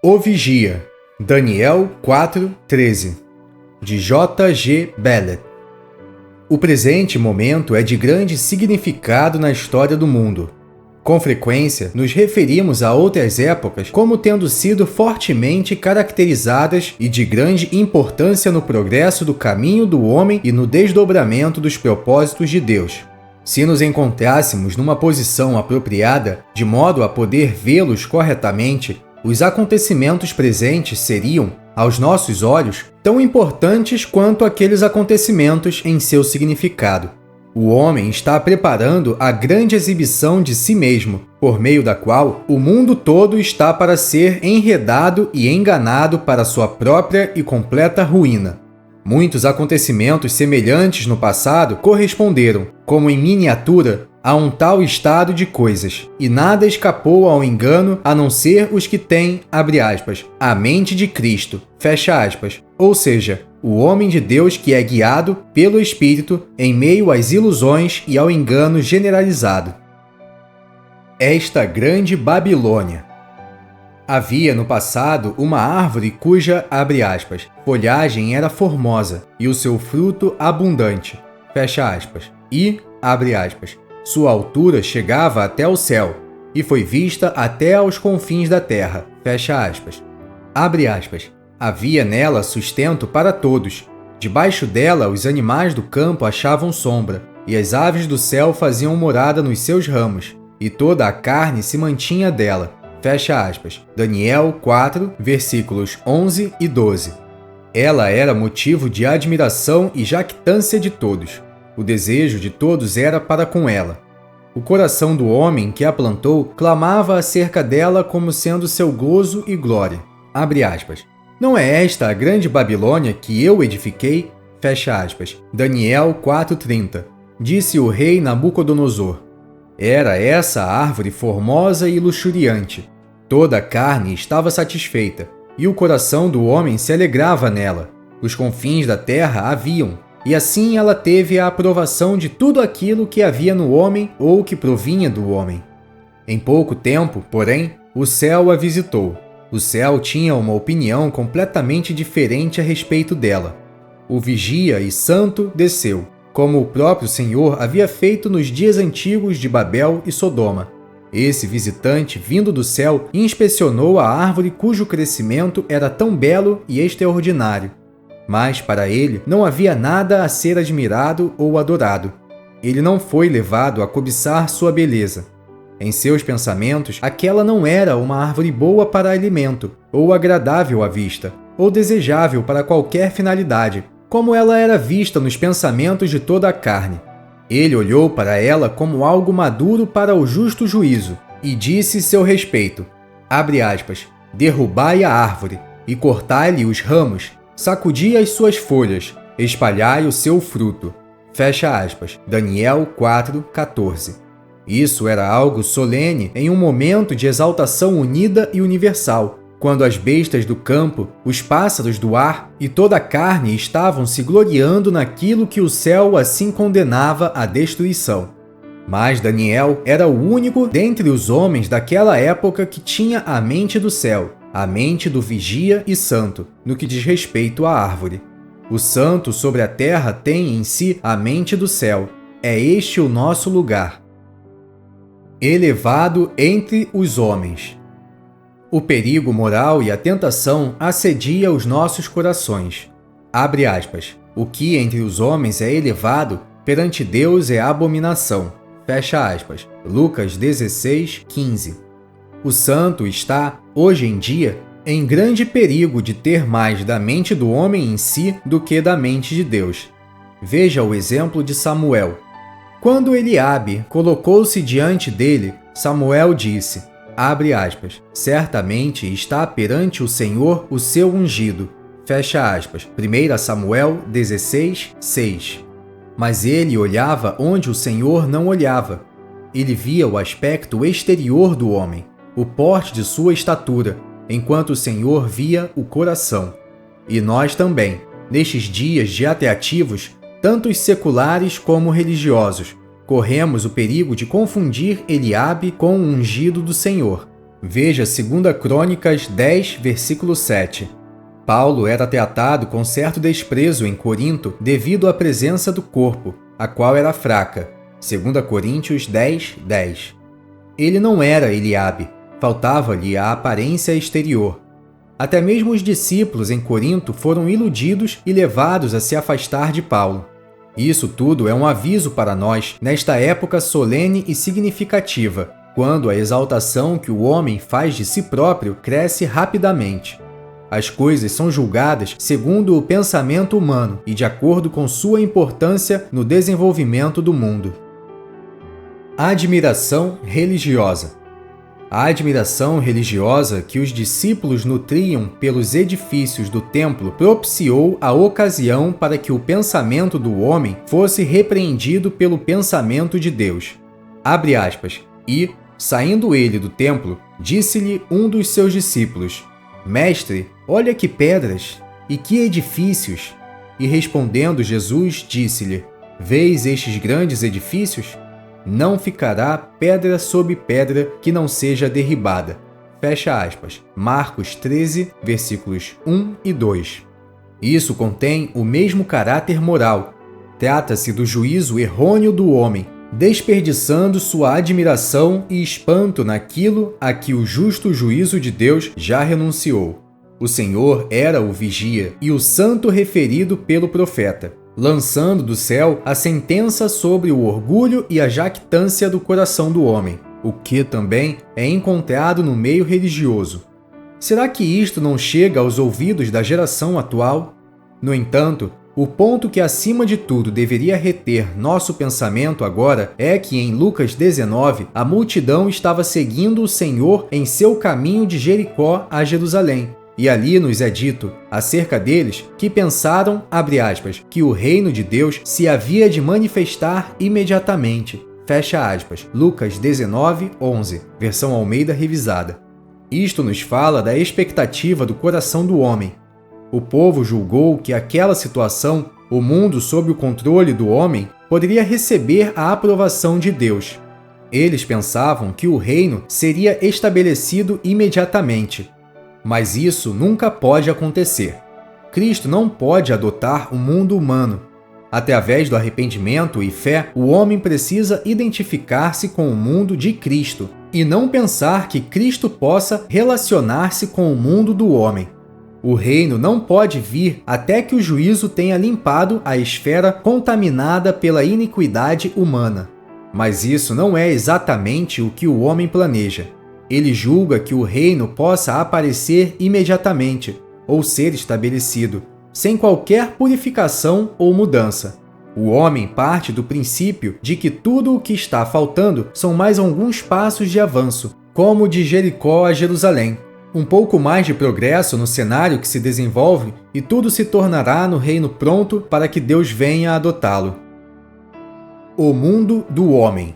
O Vigia, Daniel 4:13, de J. G. Ballard. O presente momento é de grande significado na história do mundo. Com frequência, nos referimos a outras épocas como tendo sido fortemente caracterizadas e de grande importância no progresso do caminho do homem e no desdobramento dos propósitos de Deus. Se nos encontrássemos numa posição apropriada, de modo a poder vê-los corretamente, os acontecimentos presentes seriam, aos nossos olhos, tão importantes quanto aqueles acontecimentos em seu significado. O homem está preparando a grande exibição de si mesmo, por meio da qual o mundo todo está para ser enredado e enganado para sua própria e completa ruína. Muitos acontecimentos semelhantes no passado corresponderam, como em miniatura, a um tal estado de coisas, e nada escapou ao engano a não ser os que têm, abre aspas, a mente de Cristo, fecha aspas, ou seja, o homem de Deus que é guiado pelo Espírito em meio às ilusões e ao engano generalizado. Esta grande Babilônia. Havia no passado uma árvore cuja, abre aspas, folhagem era formosa e o seu fruto abundante, fecha aspas, e, abre aspas, sua altura chegava até o céu, e foi vista até aos confins da terra, fecha aspas. Abre aspas. Havia nela sustento para todos. Debaixo dela os animais do campo achavam sombra, e as aves do céu faziam morada nos seus ramos, e toda a carne se mantinha dela, fecha aspas. Daniel 4, versículos 11 e 12. Ela era motivo de admiração e jactância de todos. O desejo de todos era para com ela. O coração do homem que a plantou clamava acerca dela como sendo seu gozo e glória. Abre aspas. Não é esta a grande Babilônia que eu edifiquei? Fecha aspas. Daniel 4:30. Disse o rei Nabucodonosor. Era essa a árvore formosa e luxuriante. Toda a carne estava satisfeita, e o coração do homem se alegrava nela. Os confins da terra haviam, e assim ela teve a aprovação de tudo aquilo que havia no homem ou que provinha do homem. Em pouco tempo, porém, o céu a visitou. O céu tinha uma opinião completamente diferente a respeito dela. O vigia e santo desceu, como o próprio Senhor havia feito nos dias antigos de Babel e Sodoma. Esse visitante, vindo do céu, inspecionou a árvore cujo crescimento era tão belo e extraordinário. Mas para ele não havia nada a ser admirado ou adorado. Ele não foi levado a cobiçar sua beleza. Em seus pensamentos, aquela não era uma árvore boa para alimento, ou agradável à vista, ou desejável para qualquer finalidade, como ela era vista nos pensamentos de toda a carne. Ele olhou para ela como algo maduro para o justo juízo, e disse seu respeito, abre aspas, derrubai a árvore, e cortai-lhe os ramos, sacudi as suas folhas, espalhai o seu fruto. Fecha aspas. Daniel 4:14. Isso era algo solene em um momento de exaltação unida e universal, quando as bestas do campo, os pássaros do ar e toda a carne estavam se gloriando naquilo que o céu assim condenava à destruição. Mas Daniel era o único dentre os homens daquela época que tinha a mente do céu, a mente do vigia e santo, no que diz respeito à árvore. O santo sobre a terra tem em si a mente do céu. É este o nosso lugar. Elevado entre os homens. O perigo moral e a tentação assedia os nossos corações. Abre aspas. O que entre os homens é elevado, perante Deus é abominação. Fecha aspas. Lucas 16:15. O santo está, hoje em dia, em grande perigo de ter mais da mente do homem em si do que da mente de Deus. Veja o exemplo de Samuel. Quando Eliabe colocou-se diante dele, Samuel disse, abre aspas, certamente está perante o Senhor o seu ungido, fecha aspas, 1 Samuel 16:6. Mas ele olhava onde o Senhor não olhava. Ele via o aspecto exterior do homem, o porte de sua estatura, enquanto o Senhor via o coração. E nós também, nestes dias de ateativos, tanto os seculares como religiosos, corremos o perigo de confundir Eliabe com o ungido do Senhor. Veja 2 Crônicas 10, versículo 7. Paulo era tratado com certo desprezo em Corinto devido à presença do corpo, a qual era fraca. 2 Coríntios 10, 10. Ele não era Eliabe, faltava-lhe a aparência exterior. Até mesmo os discípulos em Corinto foram iludidos e levados a se afastar de Paulo. Isso tudo é um aviso para nós nesta época solene e significativa, quando a exaltação que o homem faz de si próprio cresce rapidamente. As coisas são julgadas segundo o pensamento humano e de acordo com sua importância no desenvolvimento do mundo. Admiração religiosa. A admiração religiosa que os discípulos nutriam pelos edifícios do templo propiciou a ocasião para que o pensamento do homem fosse repreendido pelo pensamento de Deus. Abre aspas. E, saindo ele do templo, disse-lhe um dos seus discípulos: Mestre, olha que pedras e que edifícios! E respondendo Jesus, disse-lhe: Vês estes grandes edifícios? Não ficará pedra sobre pedra que não seja derribada. Fecha aspas. Marcos 13, versículos 1 e 2. Isso contém o mesmo caráter moral. Trata-se do juízo errôneo do homem, desperdiçando sua admiração e espanto naquilo a que o justo juízo de Deus já renunciou. O Senhor era o vigia e o santo referido pelo profeta, lançando do céu a sentença sobre o orgulho e a jactância do coração do homem, o que também é encontrado no meio religioso. Será que isto não chega aos ouvidos da geração atual? No entanto, o ponto que acima de tudo deveria reter nosso pensamento agora é que em Lucas 19 a multidão estava seguindo o Senhor em seu caminho de Jericó a Jerusalém. E ali nos é dito, acerca deles, que pensaram, abre aspas, que o reino de Deus se havia de manifestar imediatamente. Fecha aspas. Lucas 19, 11, versão Almeida revisada. Isto nos fala da expectativa do coração do homem. O povo julgou que aquela situação, o mundo sob o controle do homem, poderia receber a aprovação de Deus. Eles pensavam que o reino seria estabelecido imediatamente. Mas isso nunca pode acontecer. Cristo não pode adotar o mundo humano. Através do arrependimento e fé, o homem precisa identificar-se com o mundo de Cristo e não pensar que Cristo possa relacionar-se com o mundo do homem. O reino não pode vir até que o juízo tenha limpado a esfera contaminada pela iniquidade humana. Mas isso não é exatamente o que o homem planeja. Ele julga que o reino possa aparecer imediatamente, ou ser estabelecido, sem qualquer purificação ou mudança. O homem parte do princípio de que tudo o que está faltando são mais alguns passos de avanço, como de Jericó a Jerusalém. Um pouco mais de progresso no cenário que se desenvolve e tudo se tornará no reino pronto para que Deus venha adotá-lo. O mundo do homem.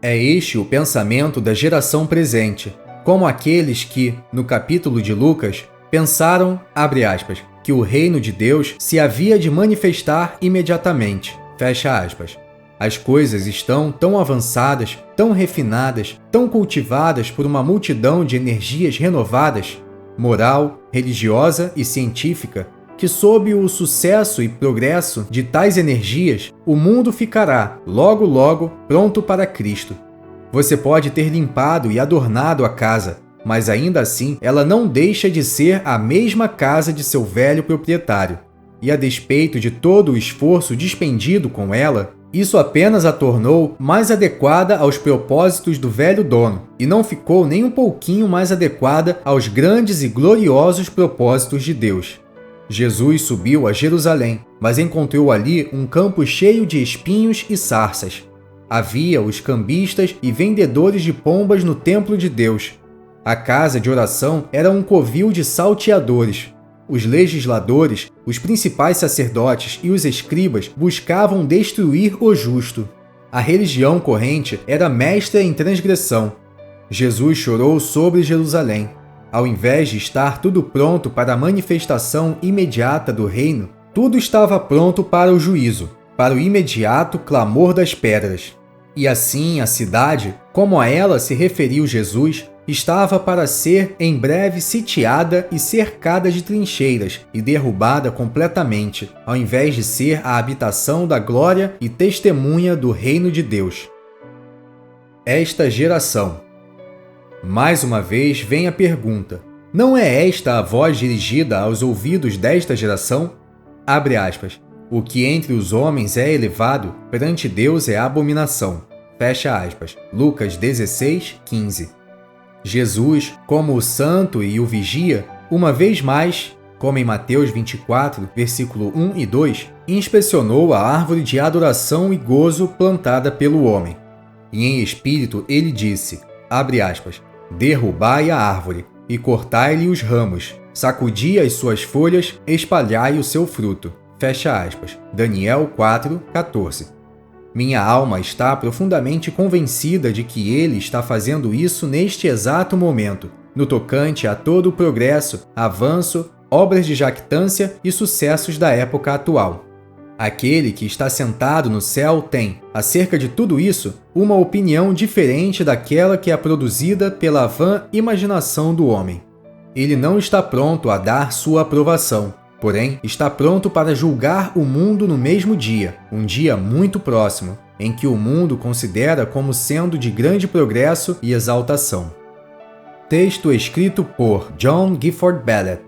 É este o pensamento da geração presente, como aqueles que, no capítulo de Lucas, pensaram, abre aspas, que o reino de Deus se havia de manifestar imediatamente, fecha aspas. As coisas estão tão avançadas, tão refinadas, tão cultivadas por uma multidão de energias renovadas, moral, religiosa e científica, que sob o sucesso e progresso de tais energias, o mundo ficará, logo logo, pronto para Cristo. Você pode ter limpado e adornado a casa, mas ainda assim ela não deixa de ser a mesma casa de seu velho proprietário. E a despeito de todo o esforço despendido com ela, isso apenas a tornou mais adequada aos propósitos do velho dono, e não ficou nem um pouquinho mais adequada aos grandes e gloriosos propósitos de Deus. Jesus subiu a Jerusalém, mas encontrou ali um campo cheio de espinhos e sarças. Havia os cambistas e vendedores de pombas no templo de Deus. A casa de oração era um covil de salteadores. Os legisladores, os principais sacerdotes e os escribas buscavam destruir o justo. A religião corrente era mestra em transgressão. Jesus chorou sobre Jerusalém. Ao invés de estar tudo pronto para a manifestação imediata do reino, tudo estava pronto para o juízo, para o imediato clamor das pedras. E assim a cidade, como a ela se referiu Jesus, estava para ser em breve sitiada e cercada de trincheiras e derrubada completamente, ao invés de ser a habitação da glória e testemunha do reino de Deus. Esta geração. Mais uma vez vem a pergunta: não é esta a voz dirigida aos ouvidos desta geração? Abre aspas. O que entre os homens é elevado, perante Deus é abominação. Fecha aspas. Lucas 16, 15. Jesus, como o santo e o vigia, uma vez mais, como em Mateus 24, versículo 1 e 2, inspecionou a árvore de adoração e gozo plantada pelo homem. E em espírito ele disse, abre aspas, derrubai a árvore e cortai-lhe os ramos, sacudi as suas folhas, espalhai o seu fruto. Fecha aspas. Daniel 4, 14. Minha alma está profundamente convencida de que ele está fazendo isso neste exato momento, no tocante a todo o progresso, avanço, obras de jactância e sucessos da época atual. Aquele que está sentado no céu tem, acerca de tudo isso, uma opinião diferente daquela que é produzida pela vã imaginação do homem. Ele não está pronto a dar sua aprovação, porém está pronto para julgar o mundo no mesmo dia, um dia muito próximo, em que o mundo considera como sendo de grande progresso e exaltação. Texto escrito por John Gifford Ballard.